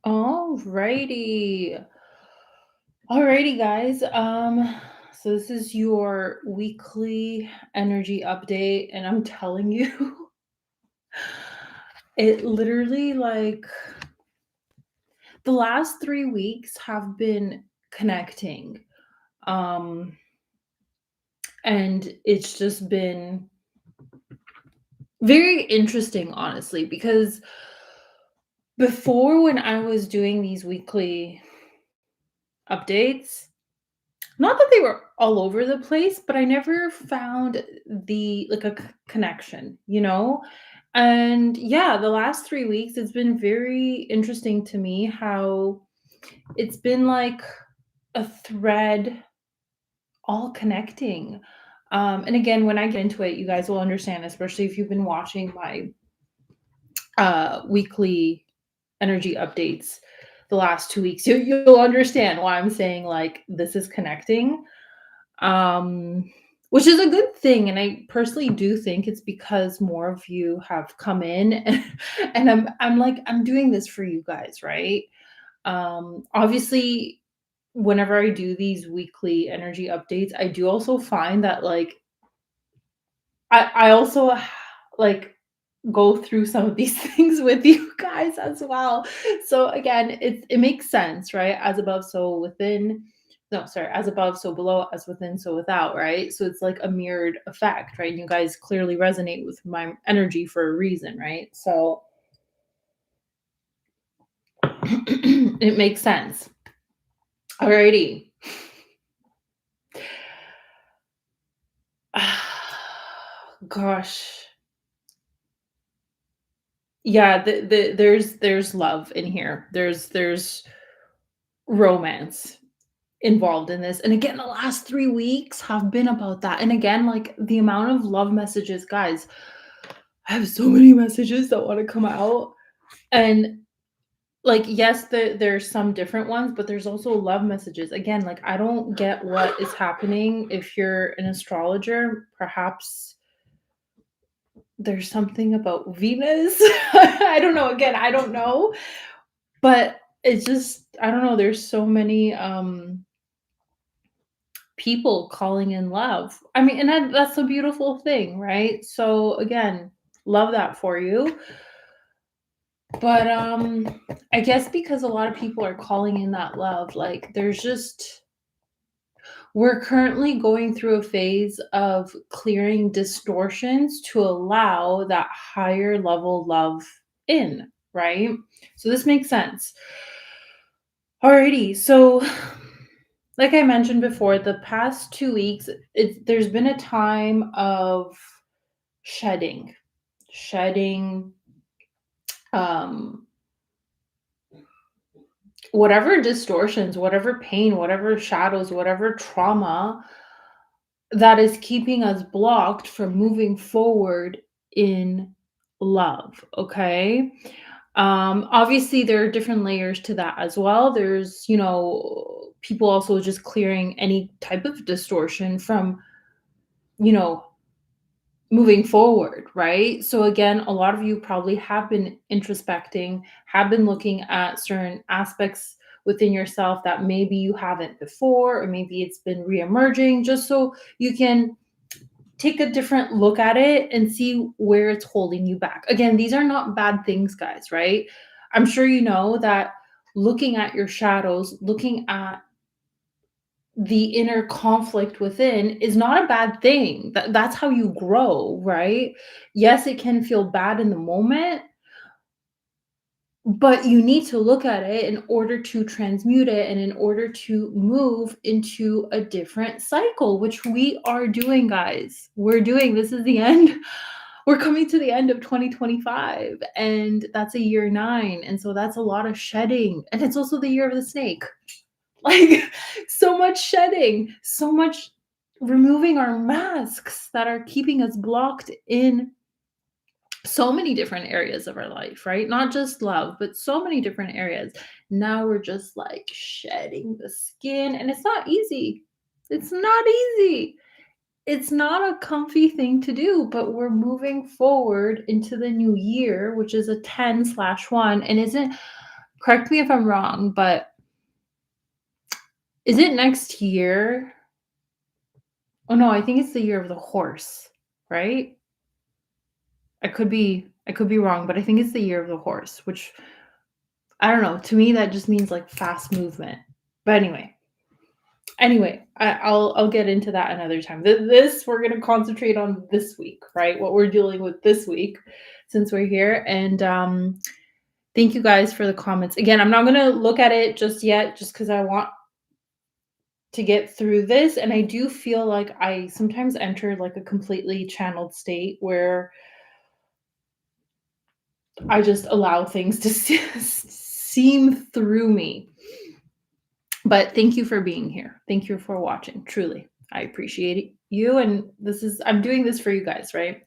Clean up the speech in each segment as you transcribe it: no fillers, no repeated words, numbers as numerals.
Alrighty. Alrighty, guys. So this is your weekly energy update, and I'm telling you, it literally the last 3 weeks have been connecting. Um, and it's just been very interesting, honestly, because before when I was doing these weekly updates, not that they were all over the place, but I never found the like a connection, you know? And yeah, the last 3 weeks it's been very interesting to me how it's been like a thread all connecting. And again, when I get into it, you guys will understand, especially if you've been watching my weekly energy updates the last 2 weeks. You'll understand why I'm saying like this is connecting. um, which is a good thing. And I personally do think it's because more of you have come in, and I'm like I'm doing this for you guys, right? Obviously, whenever I do these weekly energy updates, I do also find that like I also like go through some of these things with you guys as well. So again, it makes sense, right? As above, so within. No, sorry, as above, so below, as within, so without, right? So it's like a mirrored effect, right? And you guys clearly resonate with my energy for a reason, right? So it makes sense. Alrighty. Gosh. Yeah, there's love in here. There's romance involved in this. And again, the last 3 weeks have been about that. And again, like the amount of love messages, guys, I have so many messages that want to come out. And like, yes, there's some different ones, but there's also love messages. Again, like I don't get what is happening. If you're an astrologer, perhaps there's something about Venus. I don't know. Again, I don't know. But it's just, I don't know. There's so many people calling in love. I mean, and that's a beautiful thing, right? So again, love that for you. But I guess because a lot of people are calling in that love, like there's just we're currently going through a phase of clearing distortions to allow that higher level love in, right? So this makes sense. Alrighty, so like I mentioned before, the past 2 weeks, there's been a time of shedding, shedding, um, whatever distortions, whatever pain, whatever shadows, whatever trauma that is keeping us blocked from moving forward in love. Okay. Obviously there are different layers to that as well. There's, people also just clearing any type of distortion from, you know, moving forward, right? So again, a lot of you probably have been introspecting, have been looking at certain aspects within yourself that maybe you haven't before, or maybe it's been reemerging, just so you can take a different look at it and see where it's holding you back. Again, these are not bad things, guys, right? I'm sure you know that looking at your shadows, looking at the inner conflict within is not a bad thing. That's how you grow, right? Yes, it can feel bad in the moment, but you need to look at it in order to transmute it and in order to move into a different cycle, which we are doing, guys. We're doing this is the end. We're coming to the end of 2025, and that's a year 9. And so that's a lot of shedding. And it's also the year of the snake. Like so much shedding, so much removing our masks that are keeping us blocked in so many different areas of our life, right? Not just love, but so many different areas. Now we're just like shedding the skin, and it's not easy. It's not easy. It's not a comfy thing to do, but we're moving forward into the new year, which is a 10/1, and isn't correct me if I'm wrong, but is it next year? Oh no, I think it's the year of the horse, right? I could be wrong, but I think it's the year of the horse, which I don't know. To me, that just means like fast movement. But anyway, I'll get into that another time. This we're gonna concentrate on this week, right? What we're dealing with this week, since we're here. And thank you guys for the comments. Again, I'm not gonna look at it just yet, just because I want to get through this. And I do feel like I sometimes enter like a completely channeled state where I just allow things to seem through me. But thank you for being here. Thank you for watching. Truly, I appreciate you. And I'm doing this for you guys, right?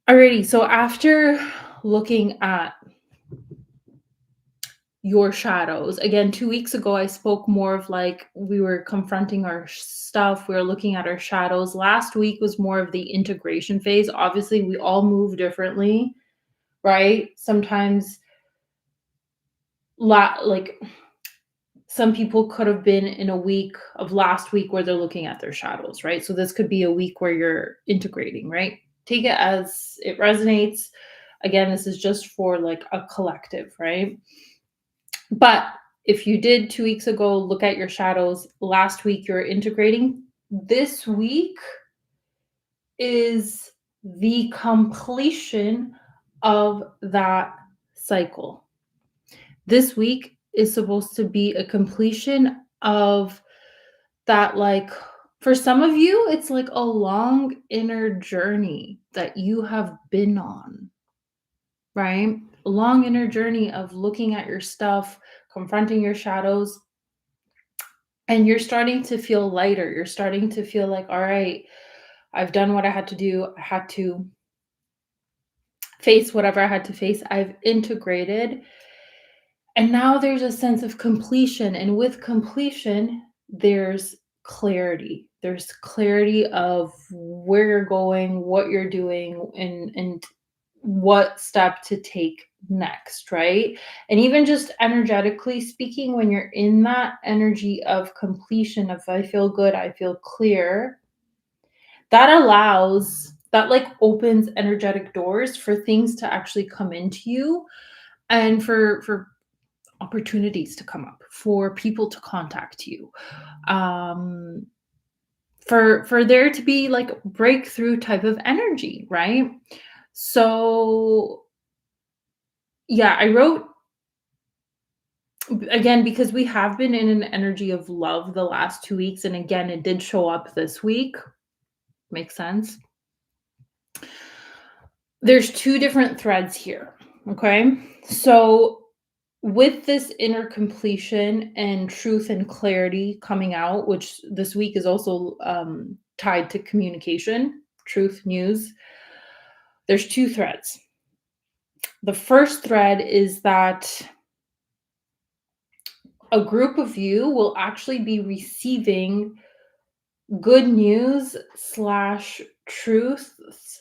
Alrighty. So after looking at your shadows, again, 2 weeks ago, I spoke more of like we were confronting our stuff. We were looking at our shadows. Last week was more of the integration phase. Obviously, we all move differently, right? Sometimes, like some people could have been in a week of last week where they're looking at their shadows, right? So this could be a week where you're integrating, right? Take it as it resonates. Again, this is just for like a collective, right? But if you did 2 weeks ago look at your shadows, last week you're integrating, this week is the completion of that cycle. This week is supposed to be a completion of that, like, for some of you, it's like a long inner journey that you have been on, right? A long inner journey of looking at your stuff, confronting your shadows, and you're starting to feel lighter. You're starting to feel like, all right, I've done what I had to do. I had to face whatever I had to face. I've integrated. And now there's a sense of completion. And with completion, there's clarity. There's clarity of where you're going, what you're doing, and what step to take next, right? And even just energetically speaking, when you're in that energy of completion, if I feel good, I feel clear, that like opens energetic doors for things to actually come into you and for opportunities to come up, for people to contact you, um for there to be like breakthrough type of energy, right? So yeah, I wrote, again, because we have been in an energy of love the last 2 weeks, and again it did show up this week. Makes sense. There's two different threads here. Okay, so with this inner completion and truth and clarity coming out, which this week is also tied to communication, truth, news, there's two threads. The first thread is that a group of you will actually be receiving good news slash truth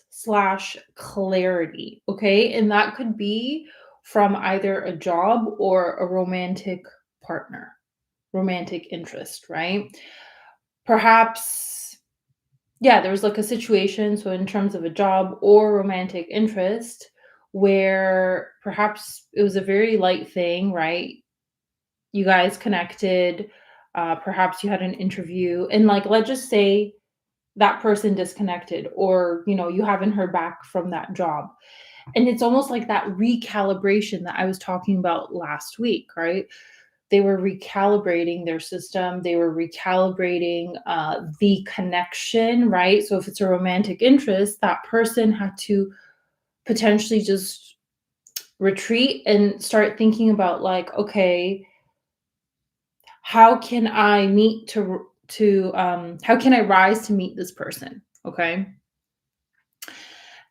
slash clarity. Okay, and that could be from either a job or a romantic partner, romantic interest, right? Perhaps, yeah, there was like a situation, so in terms of a job or romantic interest, where perhaps it was a very light thing, right? You guys connected, perhaps you had an interview, and like, let's just say that person disconnected, or you haven't heard back from that job. And it's almost like that recalibration that I was talking about last week, right? They were recalibrating their system, they were recalibrating the connection, right? So if it's a romantic interest, that person had to potentially just retreat and start thinking about, like, okay, how can I meet to how can I rise to meet this person? Okay.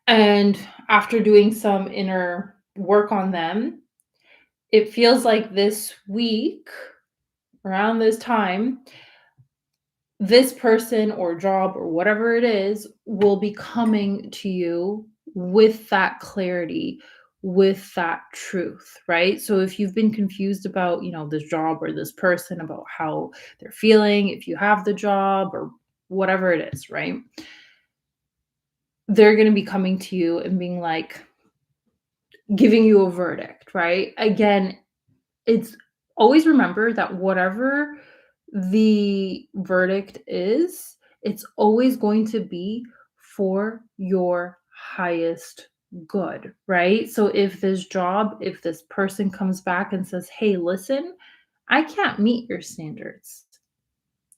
And after doing some inner work on them, it feels like this week, around this time, this person or job or whatever it is will be coming to you with that clarity, with that truth, right? So if you've been confused about, this job or this person, about how they're feeling, if you have the job or whatever it is, right? They're going to be coming to you and being like, giving you a verdict, right? Again, it's always remember that whatever the verdict is, it's always going to be for your highest good, right? So if this person comes back and says, "Hey, listen, I can't meet your standards.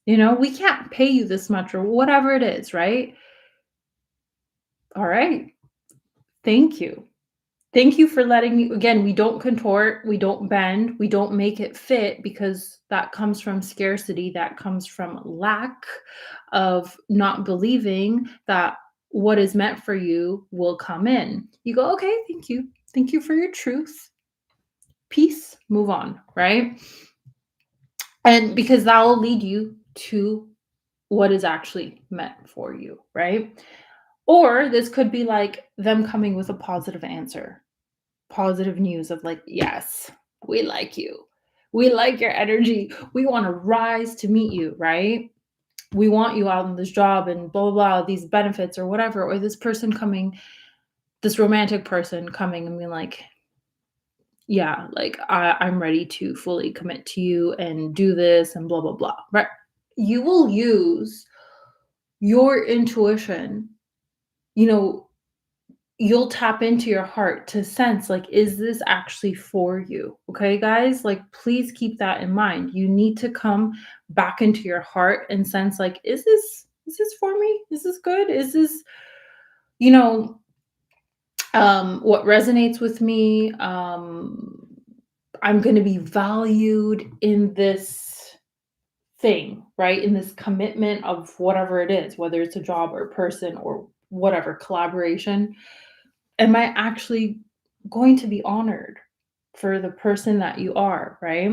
We can't pay you this much," or whatever it is, right? All right. Thank you. Thank you for letting me again, we don't contort, we don't bend, we don't make it fit because that comes from scarcity, that comes from lack of not believing that what is meant for you will come in. You go, "Okay, thank you. Thank you for your truth. Peace, move on," right? And because that will lead you to what is actually meant for you, right? Or this could be like them coming with a positive answer. Positive news of like, "Yes, we like you. We like your energy. We want to rise to meet you," right? "We want you out in this job and blah, blah, blah, these benefits," or whatever. Or this person coming, this romantic person coming and being like, "Yeah, like I'm ready to fully commit to you and do this and blah, blah, blah." Right? You will use your intuition, you know, you'll tap into your heart to sense like, is this actually for you? Okay, guys, like please keep that in mind. You need to come back into your heart and sense like, is this for me? Is this good? Is this, you know, what resonates with me? I'm going to be valued in this thing, right? In this commitment of whatever it is, whether it's a job or a person or whatever collaboration. Am I actually going to be honored for the person that you are, right?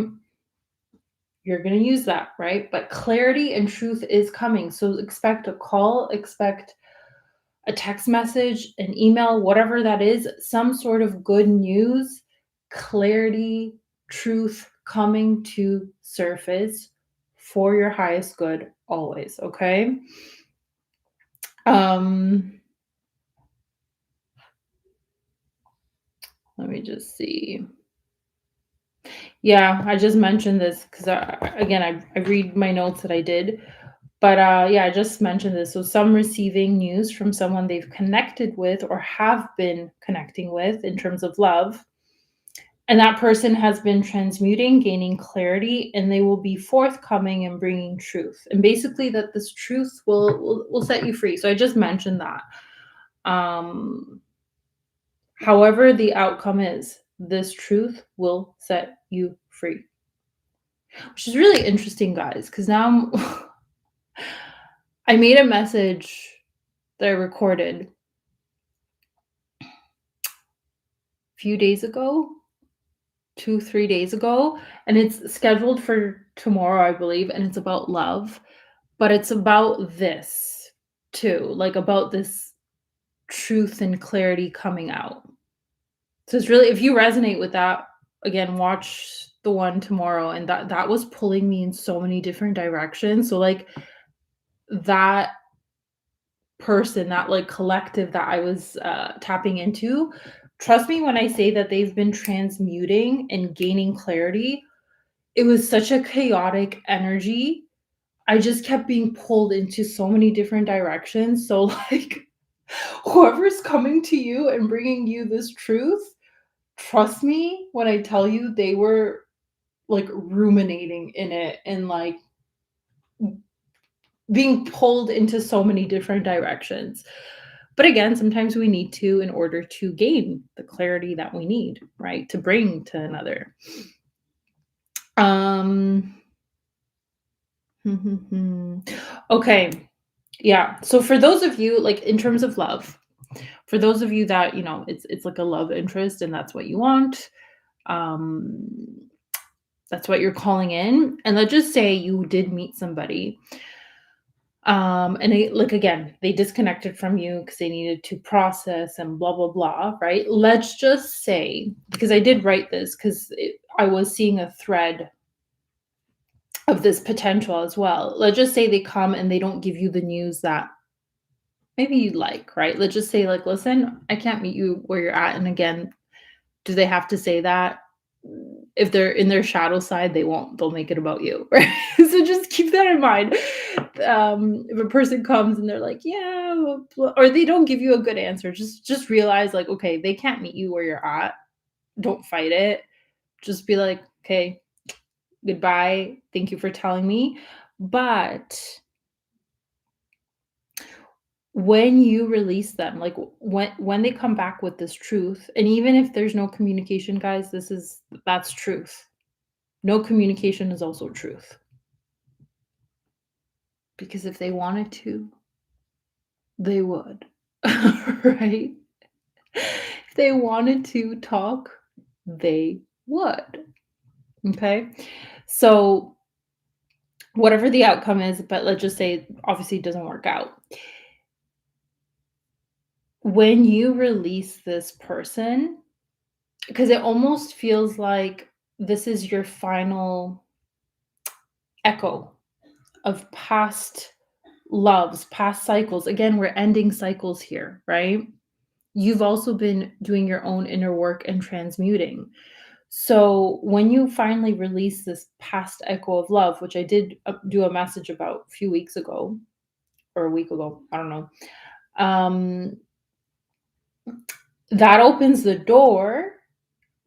You're going to use that, right? But clarity and truth is coming. So expect a call, expect a text message, an email, whatever that is, some sort of good news, clarity, truth coming to surface for your highest good always, okay? Um let me just see. Yeah, I just mentioned this because again, I read my notes that I did, but yeah, I just mentioned this. So, some receiving news from someone they've connected with or have been connecting with in terms of love, and that person has been transmuting, gaining clarity, and they will be forthcoming and bringing truth. And basically, that this truth will set you free. So, I just mentioned that. Um, However, the outcome is, this truth will set you free. Which is really interesting, guys, because now I made a message that I recorded a few days ago, 2, 3 days ago, and it's scheduled for tomorrow, I believe, and it's about love, but it's about this too, like about this truth and clarity coming out. So it's really, if you resonate with that, again, watch the one tomorrow, and that was pulling me in so many different directions. So like that person, that like collective that I was tapping into, trust me when I say that they've been transmuting and gaining clarity. It was such a chaotic energy. I just kept being pulled into so many different directions. So, like, whoever's coming to you and bringing you this truth, trust me when I tell you they were like ruminating in it and like being pulled into so many different directions. But again, sometimes we need to in order to gain the clarity that we need, right? To bring to another. Um okay. Yeah. So for those of you like in terms of love, for those of you that, it's like a love interest and that's what you want, um that's what you're calling in. And let's just say you did meet somebody And like again, they disconnected from you because they needed to process and blah blah blah, right? Let's just say, because I did write this because I was seeing a thread of this potential as well. Let's just say they come and they don't give you the news that maybe you like, right? Let's just say, like, listen, I can't meet you where you're at. And again, do they have to say that? If they're in their shadow side, they won't, they'll make it about you, right? So just keep that in mind. If a person comes and they're like, yeah, or they don't give you a good answer, just realize, like, okay, they can't meet you where you're at. Don't fight it. Just be like, okay, goodbye. Thank you for telling me. But when you release them, like when they come back with this truth, and even if there's no communication, guys, that's truth. No communication is also truth. Because if they wanted to, they would. Right? If they wanted to talk, they would. Okay? So whatever the outcome is, but let's just say obviously it doesn't work out. When you release this person, because it almost feels like this is your final echo of past loves, past cycles. Again, we're ending cycles here, right? You've also been doing your own inner work and transmuting. So when you finally release this past echo of love, which I did do a message about a few weeks ago or a week ago, I don't know, um, that opens the door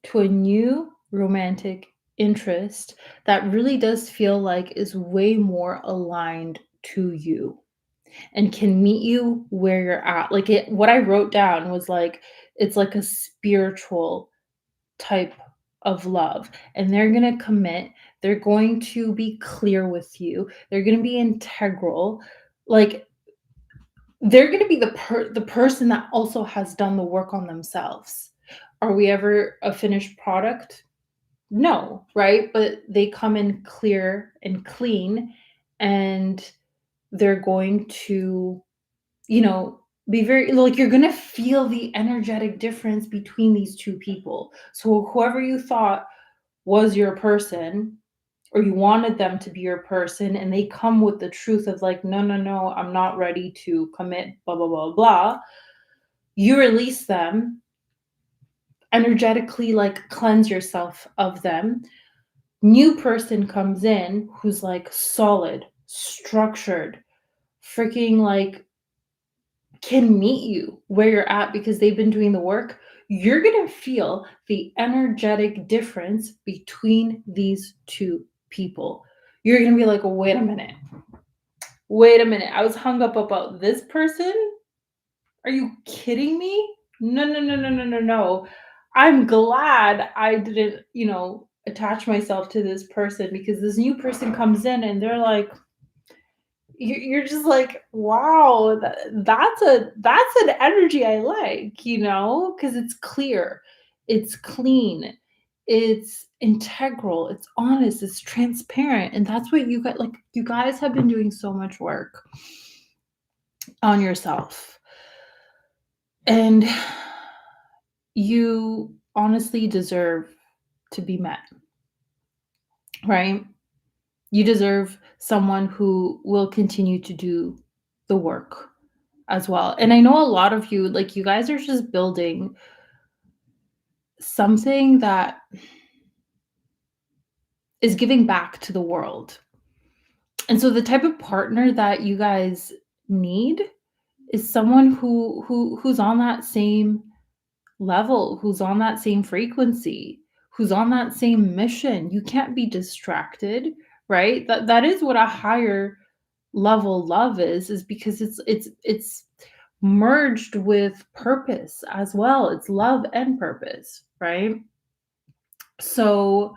to a new romantic interest that really does feel like is way more aligned to you and can meet you where you're at. Like what I wrote down was like, it's like a spiritual type of love, and they're going to commit. They're going to be clear with you. They're going to be integral. Like they're going to be the person that also has done the work on themselves. Are we ever a finished product? No, right? But they come in clear and clean, and they're going to, be very, like, you're gonna feel the energetic difference between these two people. So whoever you thought was your person, or you wanted them to be your person, and they come with the truth of like, no, no, no, I'm not ready to commit, blah, blah, blah, blah. You release them energetically, like cleanse yourself of them. New person comes in who's like solid, structured, freaking like can meet you where you're at because they've been doing the work. You're going to feel the energetic difference between these two people. You're going to be like, wait a minute. Wait a minute. I was hung up about this person. Are you kidding me? No, no, no, no, no, no, no. I'm glad I didn't, attach myself to this person, because this new person comes in and they're like, you're just like, wow, that's an energy I like, because it's clear, it's clean, it's integral, it's honest, it's transparent, and that's what you got. Like, you guys have been doing so much work on yourself, and you honestly deserve to be met, right? You deserve someone who will continue to do the work as well. And I know a lot of you, like, you guys are just building something that is giving back to the world. And so the type of partner that you guys need is someone who's on that same level, who's on that same frequency, who's on that same mission. You can't be distracted, right? That is what a higher level love is because it's merged with purpose as well. It's love and purpose, right? So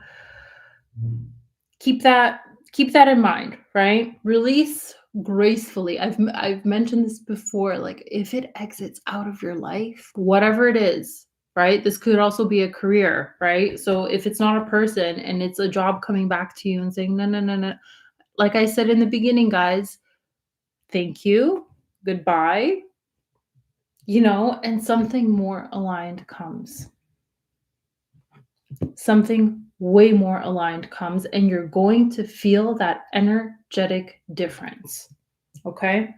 keep that in mind, right? Release gracefully. I've mentioned this before, like, if it exits out of your life, whatever it is, right? This could also be a career, right? So if it's not a person and it's a job coming back to you and saying, no, no, no, no, like I said in the beginning, guys, thank you, goodbye, and something more aligned comes. Something way more aligned comes, and you're going to feel that energetic difference. Okay.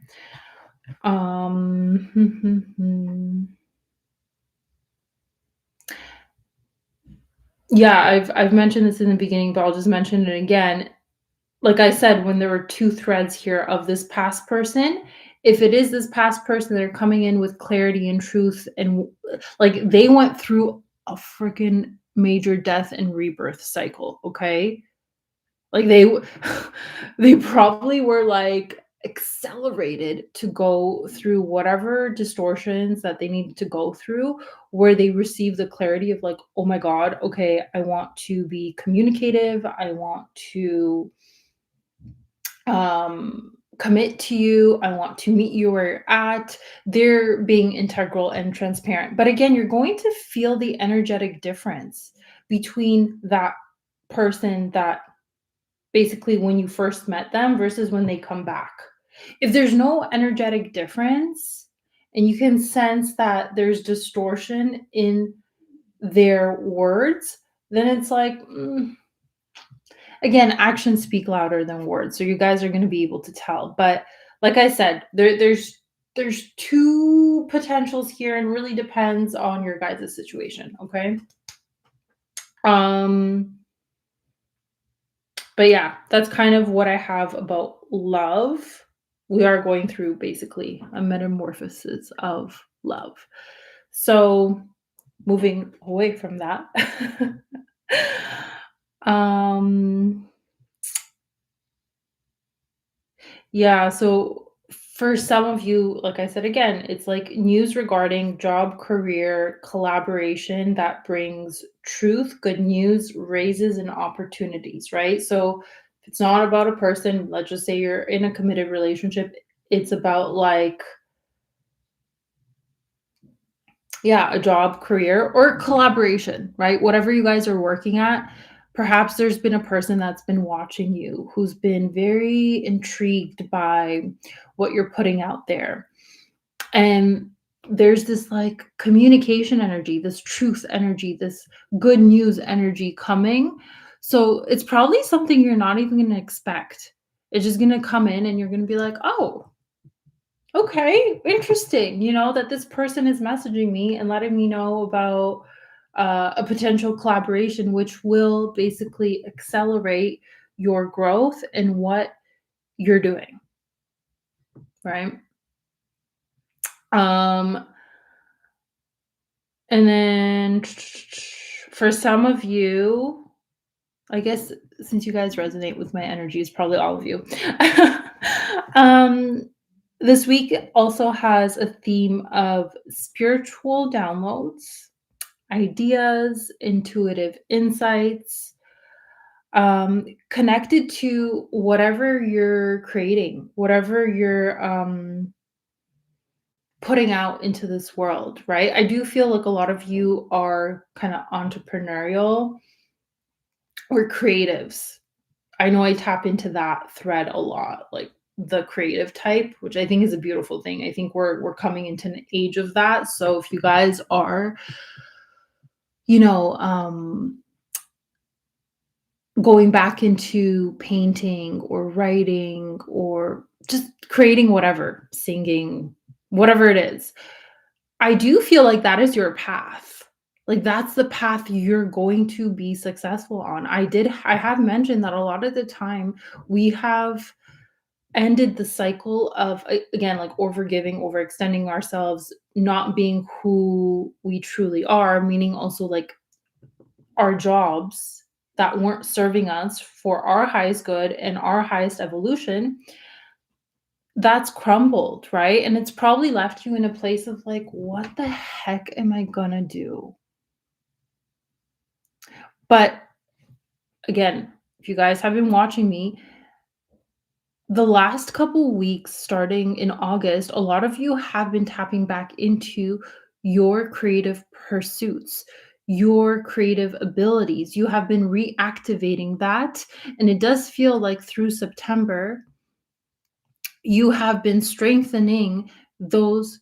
Yeah, I've mentioned this in the beginning, but I'll just mention it again. Like I said, when there were 2 threads here of this past person, if it is this past person, they're coming in with clarity and truth and like they went through a freaking major death and rebirth cycle, okay? Like they probably were like accelerated to go through whatever distortions that they needed to go through where they received the clarity of like, "Oh my god, okay, I want to be communicative. I want to commit to you. I want to meet you where you're at." They're being integral and transparent. But again, you're going to feel the energetic difference between that person that basically when you first met them versus when they come back. If there's no energetic difference and you can sense that there's distortion in their words, then it's like, again, actions speak louder than words. So you guys are going to be able to tell. But like I said, there's two potentials here and really depends on your guys' situation. Okay. Um, but yeah, that's kind of what I have about love. We are going through basically a metamorphosis of love. So moving away from that. um Yeah, so for some of you, like I said again, it's like news regarding job, career, collaboration that brings truth, good news, raises, and opportunities, right? So if it's not about a person, let's just say you're in a committed relationship, it's about like, yeah, a job, career, or collaboration, right? Whatever you guys are working at, perhaps there's been a person that's been watching you who's been very intrigued by what you're putting out there. And there's this like communication energy, this truth energy, this good news energy coming. So it's probably something you're not even going to expect. It's just going to come in and you're going to be like, oh, okay, interesting, that this person is messaging me and letting me know about a potential collaboration, which will basically accelerate your growth and what you're doing, right? Um, and then for some of you, I guess since you guys resonate with my energies, probably all of you. um, this week also has a theme of spiritual downloads, ideas, intuitive insights, connected to whatever you're creating, whatever you're putting out into this world, right? I do feel like a lot of you are kind of entrepreneurial or creatives. I know I tap into that thread a lot, like the creative type, which I think is a beautiful thing. I think we're coming into an age of that. So if you guys are, you know, going back into painting or writing or just creating whatever, singing, whatever it is, I do feel like that is your path. Like that's the path you're going to be successful on. I have mentioned that a lot of the time we have ended the cycle of again like overgiving, overextending ourselves, not being who we truly are, meaning also like our jobs that weren't serving us for our highest good and our highest evolution, that's crumbled, right? And it's probably left you in a place of like, what the heck am I gonna do? But again, if you guys have been watching me, the last couple weeks, starting in August, a lot of you have been tapping back into your creative pursuits, your creative abilities. You have been reactivating that. And it does feel like through September, you have been strengthening those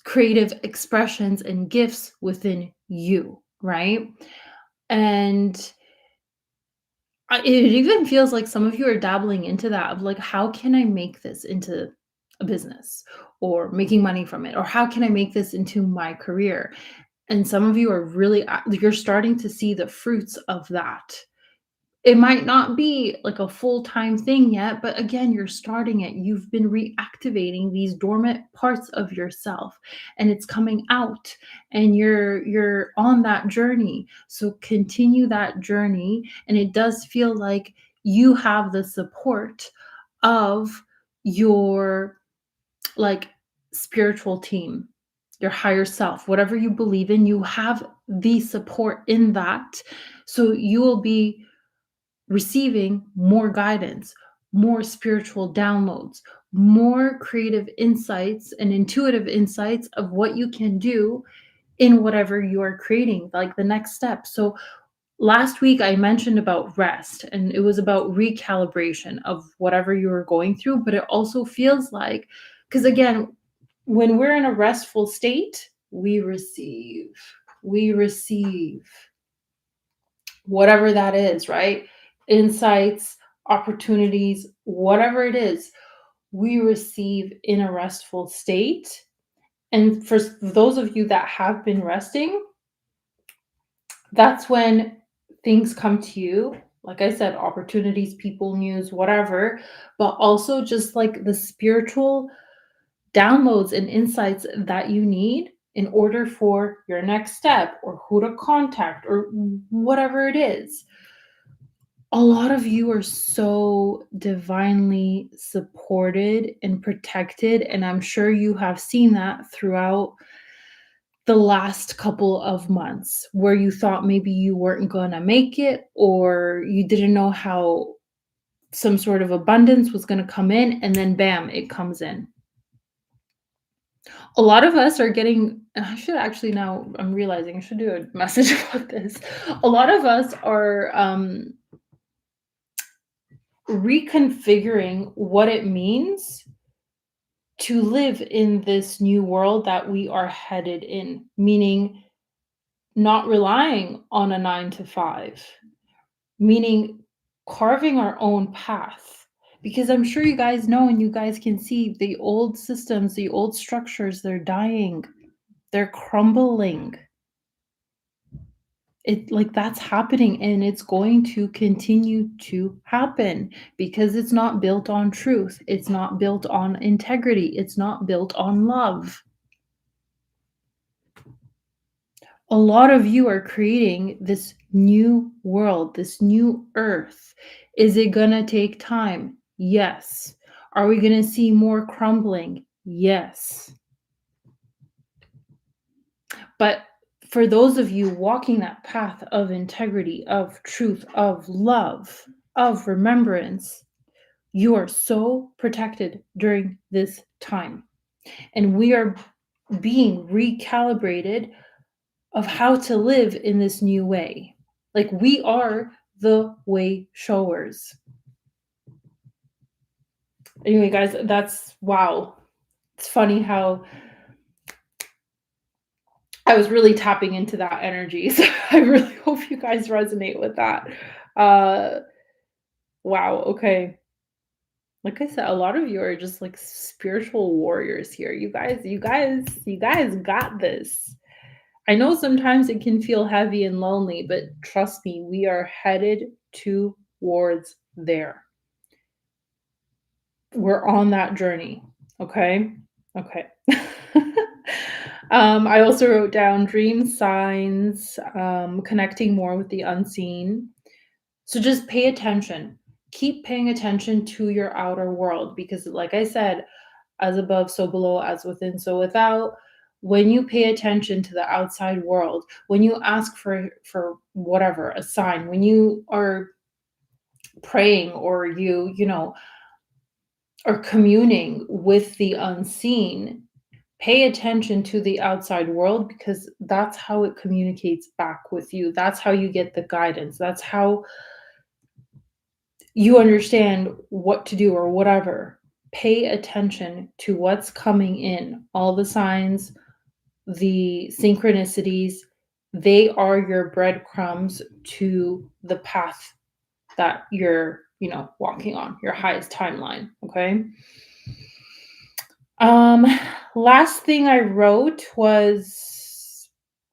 creative expressions and gifts within you, right? And it even feels like some of you are dabbling into that of like, how can I make this into a business or making money from it? Or how can I make this into my career? And some of you are really, you're starting to see the fruits of that. It might not be like a full-time thing yet, but again, you're starting it. You've been reactivating these dormant parts of yourself and it's coming out and you're on that journey. So continue that journey and it does feel like you have the support of your like spiritual team, your higher self, whatever you believe in, you have the support in that. So you will be receiving more guidance, more spiritual downloads, more creative insights and intuitive insights of what you can do in whatever you are creating, like the next step. So, last week I mentioned about rest and it was about recalibration of whatever you were going through, but it also feels like, because again, when we're in a restful state, we receive whatever that is, right? Insights, opportunities, whatever it is, we receive in a restful state. And for those of you that have been resting, that's when things come to you. Like I said, opportunities, people, news, whatever, but also just like the spiritual downloads and insights that you need in order for your next step or who to contact or whatever it is. A lot of you are so divinely supported and protected, and I'm sure you have seen that throughout the last couple of months where you thought maybe you weren't going to make it or you didn't know how some sort of abundance was going to come in, and then bam, it comes in. A lot of us are getting, I should actually, now I'm realizing I should do a message about this. A lot of us are reconfiguring what it means to live in this new world that we are headed in, meaning not relying on a 9 to 5, meaning carving our own path. Because I'm sure you guys know and you guys can see the old systems, the old structures, they're dying, they're crumbling. It like that's happening and it's going to continue to happen because it's not built on truth. It's not built on integrity. It's not built on love. A lot of you are creating this new world, this new earth. Is it going to take time? Yes. Are we going to see more crumbling? Yes. But for those of you walking that path of integrity, of truth, of love, of remembrance, you are so protected during this time. And we are being recalibrated of how to live in this new way. Like we are the way showers. Anyway, guys, that's wow. It's funny how I was really tapping into that energy. So I really hope you guys resonate with that. Wow, okay. Like I said, a lot of you are just like spiritual warriors here. You guys got this. I know sometimes it can feel heavy and lonely, but trust me, we are headed towards there. We're on that journey. Okay. Okay. I also wrote down dream signs, connecting more with the unseen. So just pay attention. Keep paying attention to your outer world because, like I said, as above, so below, as within, so without. When you pay attention to the outside world, when you ask for whatever, a sign, when you are praying or you know, are communing with the unseen, pay attention to the outside world because that's how it communicates back with you. That's how you get the guidance. That's how you understand what to do or whatever. Pay attention to what's coming in, all the signs, the synchronicities. They are your breadcrumbs to the path that you're, walking on, your highest timeline, okay? Um, Last thing I wrote was,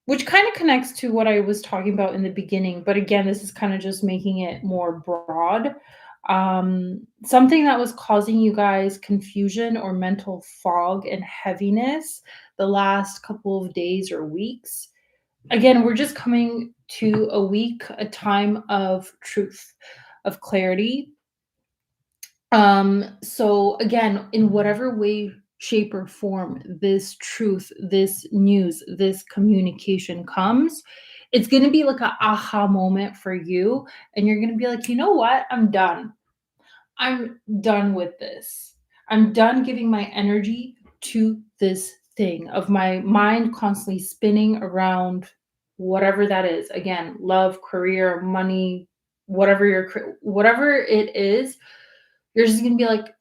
which kind of connects to what I was talking about in the beginning, but again, this is kind of just making it more broad. Something that was causing you guys confusion or mental fog and heaviness the last couple of days or weeks. Again, we're just coming to a time of truth, of clarity. So again, in whatever way, shape, or form this truth, this news, this communication comes, it's gonna be like a aha moment for you, and you're gonna be like, you know what? I'm done. I'm done with this. I'm done giving my energy to this thing of my mind constantly spinning around whatever that is. Again, love, career, money, whatever it is, you're just gonna be like,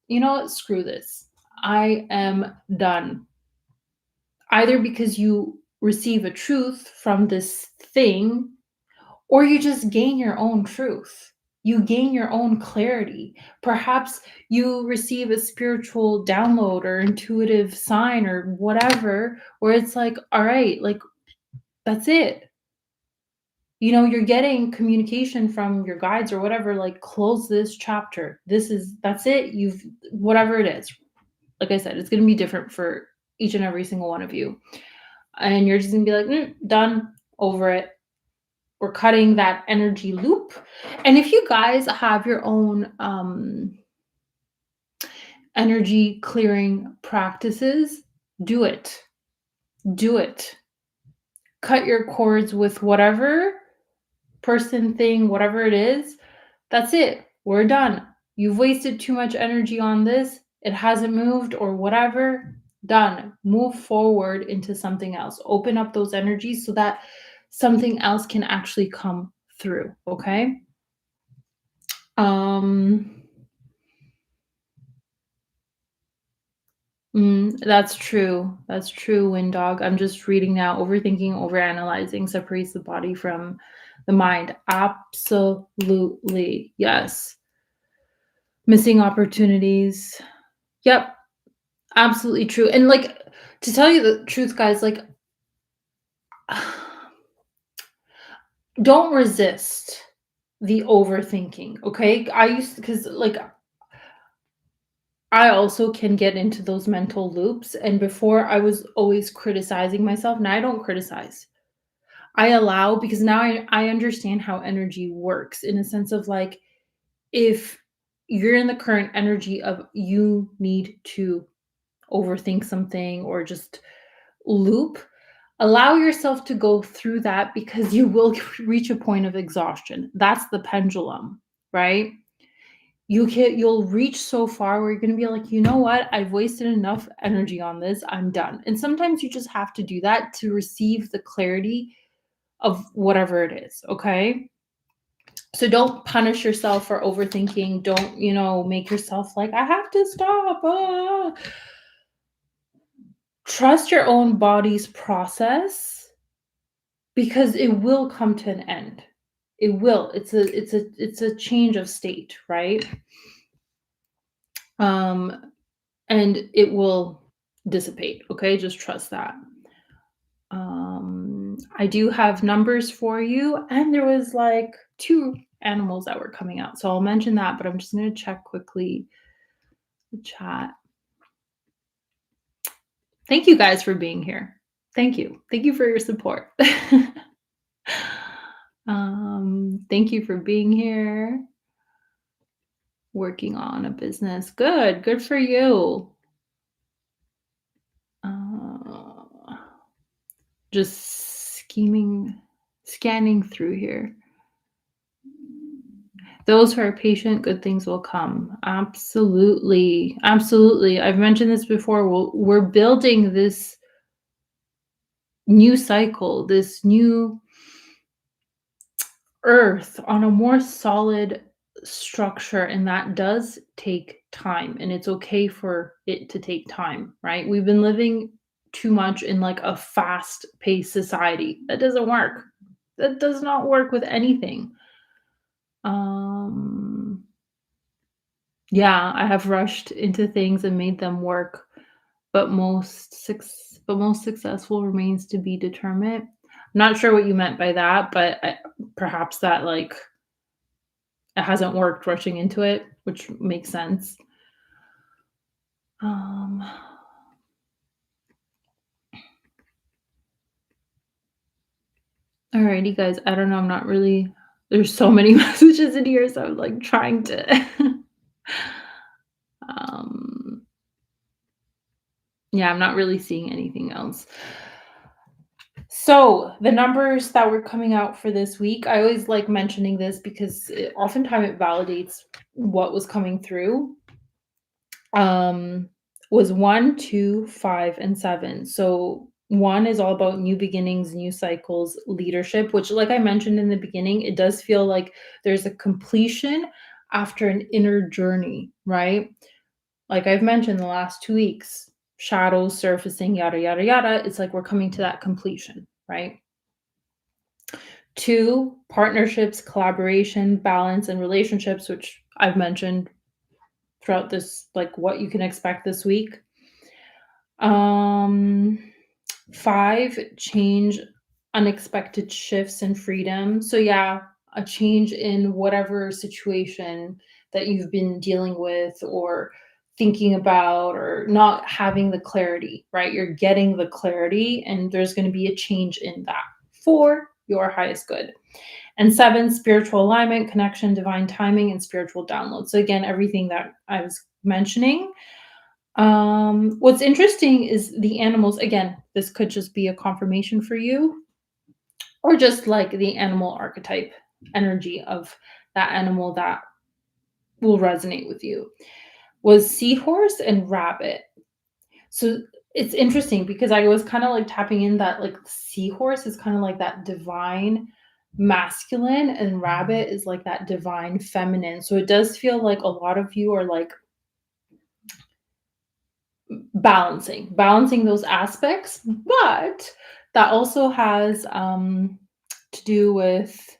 you know what? Screw this. I am done. Either because you receive a truth from this thing, or you just gain your own truth. You gain your own clarity. Perhaps you receive a spiritual download or intuitive sign or whatever, where it's like, all right, like, that's it. You're getting communication from your guides or whatever, like, close this chapter. That's it. Whatever it is. Like I said, it's going to be different for each and every single one of you. And you're just going to be like, done, over it. We're cutting that energy loop. And if you guys have your own energy clearing practices, do it. Do it. Cut your cords with whatever person, thing, whatever it is. That's it. We're done. You've wasted too much energy on this. It hasn't moved or whatever. Done. Move forward into something else. Open up those energies so that something else can actually come through. Okay. Um, that's true. That's true, Wind Dog. I'm just reading now. Overthinking, overanalyzing separates the body from the mind. Absolutely. Yes. Missing opportunities. Yep. Absolutely true. And like, to tell you the truth, guys, like, don't resist the overthinking. Okay. Because like, I also can get into those mental loops. And before I was always criticizing myself. Now I don't criticize. I allow, because now I understand how energy works in a sense of like, if you're in the current energy of you need to overthink something or just loop, allow yourself to go through that because you will reach a point of exhaustion. That's the pendulum, right? You'll reach so far where you're going to be like, you know what? I've wasted enough energy on this. I'm done. And sometimes you just have to do that to receive the clarity of whatever it is, okay? So don't punish yourself for overthinking. Don't, make yourself like, I have to stop. Trust your own body's process because it will come to an end. It will. It's a change of state, right? And it will dissipate, okay? Just trust that. I do have numbers for you, and there was like 2 animals that were coming out, so I'll mention that, but I'm just gonna check quickly the chat. Thank you guys for being here. Thank you. Thank you for your support. Thank you for being here. Working on a business. Good for you. Just scanning through here. Those who are patient, good things will come. Absolutely. Absolutely. I've mentioned this before. We're building this new cycle, this new earth on a more solid structure, and that does take time, and it's okay for it to take time, right? We've been living too much in like a fast-paced society. That doesn't work. That does not work with anything. Um yeah, I have rushed into things and made them work, but most successful remains to be determined. I'm not sure what you meant by that, but perhaps that like it hasn't worked rushing into it, which makes sense. Um, Alrighty, guys. I don't know. I'm not really. There's so many messages in here, so I'm like trying to. um, yeah, I'm not really seeing anything else. So the numbers that were coming out for this week, I always like mentioning this because oftentimes it validates what was coming through. Um, was 1, 2, 5, and 7. So 1 is all about new beginnings, new cycles, leadership, which, like I mentioned in the beginning, it does feel like there's a completion after an inner journey, right? Like I've mentioned the last 2 weeks, shadows surfacing, yada, yada, yada. It's like we're coming to that completion, right? 2, partnerships, collaboration, balance, and relationships, which I've mentioned throughout this, like what you can expect this week. Um, 5, change, unexpected shifts and freedom. So yeah, a change in whatever situation that you've been dealing with or thinking about or not having the clarity, right? You're getting the clarity and there's going to be a change in that for your highest good. And 7, spiritual alignment, connection, divine timing, and spiritual download. So again, everything that I was mentioning. What's interesting is the animals. Again, this could just be a confirmation for you, or just like the animal archetype energy of that animal that will resonate with you. Was seahorse and rabbit. So it's interesting because I was kind of like tapping in that like seahorse is kind of like that divine masculine and rabbit is like that divine feminine. So it does feel like a lot of you are like balancing those aspects, but that also has to do with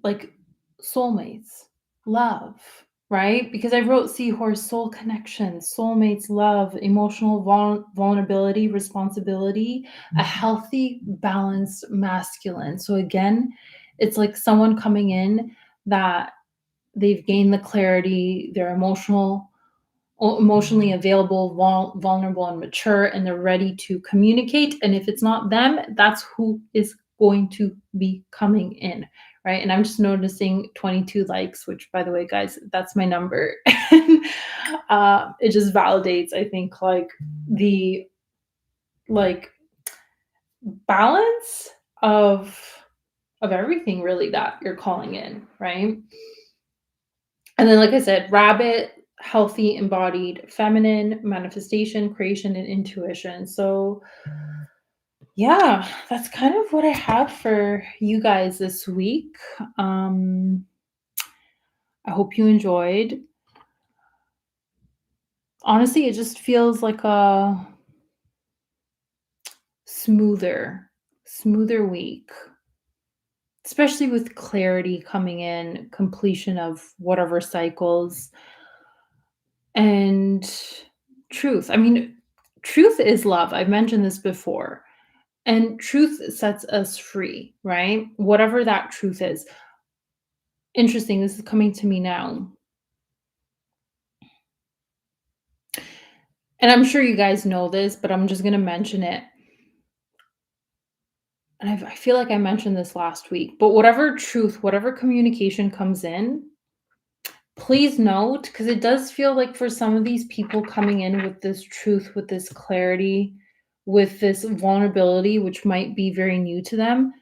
like soulmates, love, right? Because I wrote seahorse, soul connection, soulmates, love, emotional vulnerability, responsibility, a healthy, balanced masculine. So again, it's like someone coming in that they've gained the clarity, they're emotionally available, vulnerable, and mature, and they're ready to communicate. And if it's not them, that's who is going to be coming in, right? And I'm just noticing 22 likes, which, by the way, guys, that's my number. And it just validates, I think, like the like balance of everything really that you're calling in, right? And then, like I said, rabbit, healthy, embodied, feminine, manifestation, creation, and intuition. So, yeah, that's kind of what I have for you guys this week. Um, I hope you enjoyed. Honestly, it just feels like a smoother, smoother week, especially with clarity coming in, completion of whatever cycles, and truth. I mean, truth is love. I've mentioned this before. And truth sets us free, right? Whatever that truth is. Interesting, this is coming to me now. And I'm sure you guys know this, but I'm just going to mention it. And I feel like I mentioned this last week, but whatever truth, whatever communication comes in, please note, because it does feel like for some of these people coming in with this truth, with this clarity, with this vulnerability, which might be very new to them,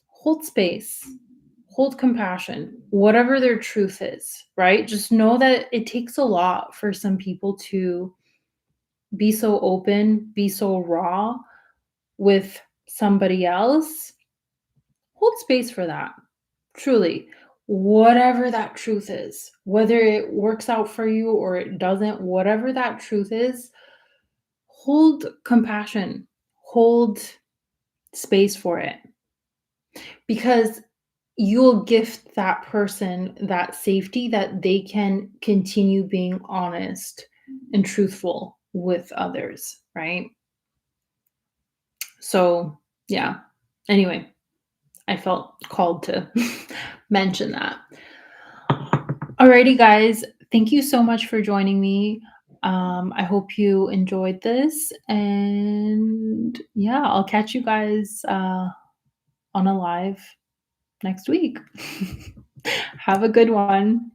hold space, hold compassion, whatever their truth is, right? Just know that it takes a lot for some people to be so open, be so raw with somebody else. Hold space for that. Truly. whatever that truth is, whether it works out for you or it doesn't, whatever that truth is, hold compassion, hold space for it, because you'll gift that person that safety that they can continue being honest and truthful with others, right? So, yeah. Anyway, I felt called to mention that. Alrighty, guys. Thank you so much for joining me. I hope you enjoyed this. And yeah, I'll catch you guys on a live next week. Have a good one.